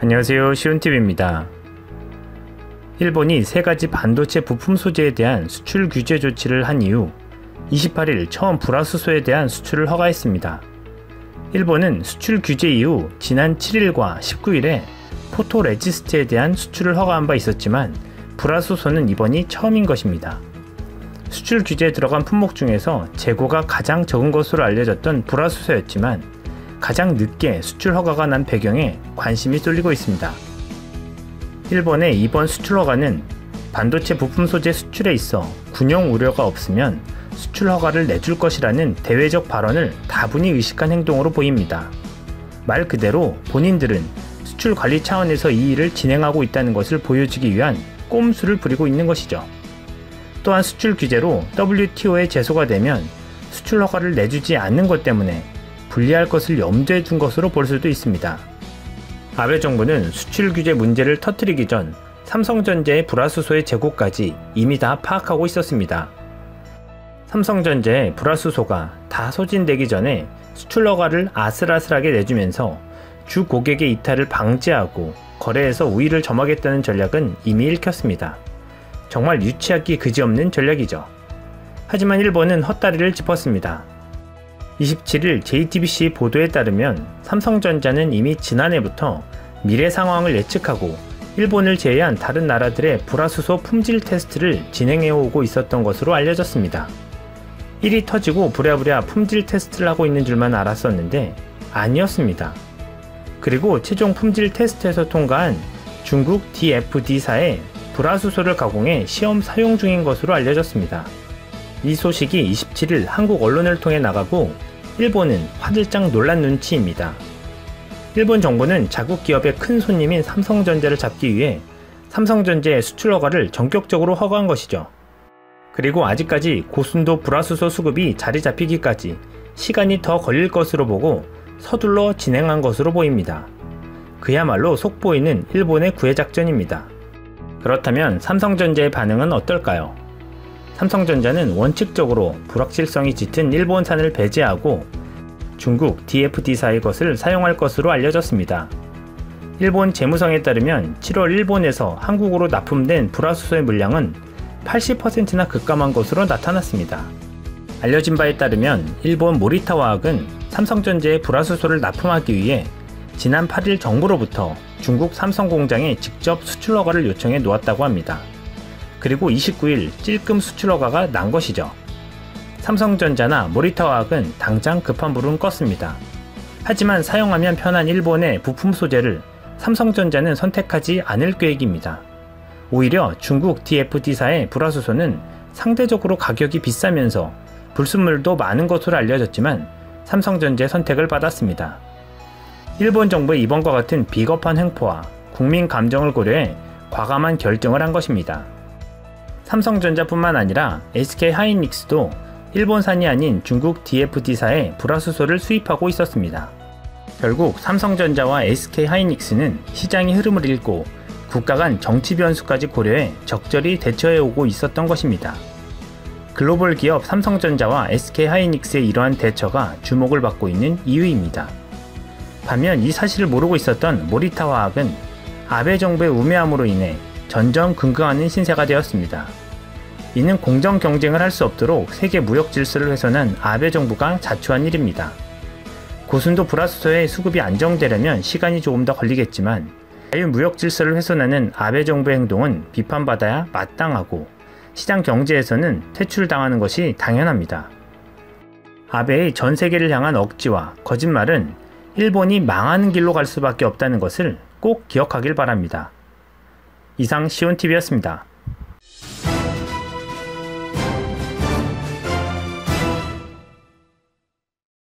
안녕하세요, 시온TV입니다. 일본이 3가지 반도체 부품 소재에 대한 수출 규제 조치를 한 이후 28일 처음 불화수소에 대한 수출을 허가했습니다. 일본은 수출 규제 이후 지난 7일과 19일에 포토레지스트에 대한 수출을 허가한 바 있었지만 불화수소는 이번이 처음인 것입니다. 수출 규제에 들어간 품목 중에서 재고가 가장 적은 것으로 알려졌던 불화수소였지만 가장 늦게 수출 허가가 난 배경에 관심이 쏠리고 있습니다. 일본의 이번 수출 허가는 반도체 부품 소재 수출에 있어 군용 우려가 없으면 수출 허가를 내줄 것이라는 대외적 발언을 다분히 의식한 행동으로 보입니다. 말 그대로 본인들은 수출 관리 차원에서 이 일을 진행하고 있다는 것을 보여주기 위한 꼼수를 부리고 있는 것이죠. 또한 수출 규제로 WTO에 제소가 되면 수출 허가를 내주지 않는 것 때문에 불리할 것을 염두에 둔 것으로 볼 수도 있습니다. 아베 정부는 수출 규제 문제를 터뜨리기 전 삼성전자의 불화수소의 재고까지 이미 다 파악하고 있었습니다. 삼성전자의 불화수소가 다 소진되기 전에 수출 허가를 아슬아슬하게 내주면서 주 고객의 이탈을 방지하고 거래에서 우위를 점하겠다는 전략은 이미 읽혔습니다. 정말 유치하기 그지없는 전략이죠. 하지만 일본은 헛다리를 짚었습니다. 27일 JTBC 보도에 따르면 삼성전자는 이미 지난해부터 미래 상황을 예측하고 일본을 제외한 다른 나라들의 불화수소 품질 테스트를 진행해오고 있었던 것으로 알려졌습니다. 일이 터지고 부랴부랴 품질 테스트를 하고 있는 줄만 알았었는데 아니었습니다. 그리고 최종 품질 테스트에서 통과한 중국 DFD사의 불화수소를 가공해 시험 사용 중인 것으로 알려졌습니다. 이 소식이 27일 한국 언론을 통해 나가고 일본은 화들짝 놀란 눈치입니다. 일본 정부는 자국 기업의 큰 손님인 삼성전자를 잡기 위해 삼성전자의 수출 허가를 전격적으로 허가한 것이죠. 그리고 아직까지 고순도 불화수소 수급이 자리 잡히기까지 시간이 더 걸릴 것으로 보고 서둘러 진행한 것으로 보입니다. 그야말로 속보이는 일본의 구애작전입니다. 그렇다면 삼성전자의 반응은 어떨까요? 삼성전자는 원칙적으로 불확실성이 짙은 일본산을 배제하고 중국 DFD사의 것을 사용할 것으로 알려졌습니다. 일본 재무성에 따르면 7월 일본에서 한국으로 납품된 불화수소의 물량은 80%나 급감한 것으로 나타났습니다. 알려진 바에 따르면 일본 모리타화학은 삼성전자의 불화수소를 납품하기 위해 지난 8일 정부로부터 중국 삼성 공장에 직접 수출 허가를 요청해 놓았다고 합니다. 그리고 29일 찔끔 수출 허가가 난 것이죠. 삼성전자나 모리타화학은 당장 급한 불은 껐습니다. 하지만 사용하면 편한 일본의 부품 소재를 삼성전자는 선택하지 않을 계획입니다. 오히려 중국 DFD사의 불화수소는 상대적으로 가격이 비싸면서 불순물도 많은 것으로 알려졌지만 삼성전자의 선택을 받았습니다. 일본 정부의 이번과 같은 비겁한 행포와 국민 감정을 고려해 과감한 결정을 한 것입니다. 삼성전자뿐만 아니라 SK하이닉스도 일본산이 아닌 중국 DFD사의 불화수소를 수입하고 있었습니다. 결국 삼성전자와 SK하이닉스는 시장의 흐름을 읽고 국가 간 정치 변수까지 고려해 적절히 대처해 오고 있었던 것입니다. 글로벌 기업 삼성전자와 SK하이닉스의 이러한 대처가 주목을 받고 있는 이유입니다. 반면 이 사실을 모르고 있었던 모리타화학은 아베 정부의 우매함으로 인해 전전긍긍하는 신세가 되었습니다. 이는 공정 경쟁을 할 수 없도록 세계 무역 질서를 훼손한 아베 정부가 자초한 일입니다. 고순도 불화수소의 수급이 안정되려면 시간이 조금 더 걸리겠지만 자유무역 질서를 훼손하는 아베 정부의 행동은 비판받아야 마땅하고 시장 경제에서는 퇴출당하는 것이 당연합니다. 아베의 전 세계를 향한 억지와 거짓말은 일본이 망하는 길로 갈 수밖에 없다는 것을 꼭 기억하길 바랍니다. 이상 시온TV였습니다.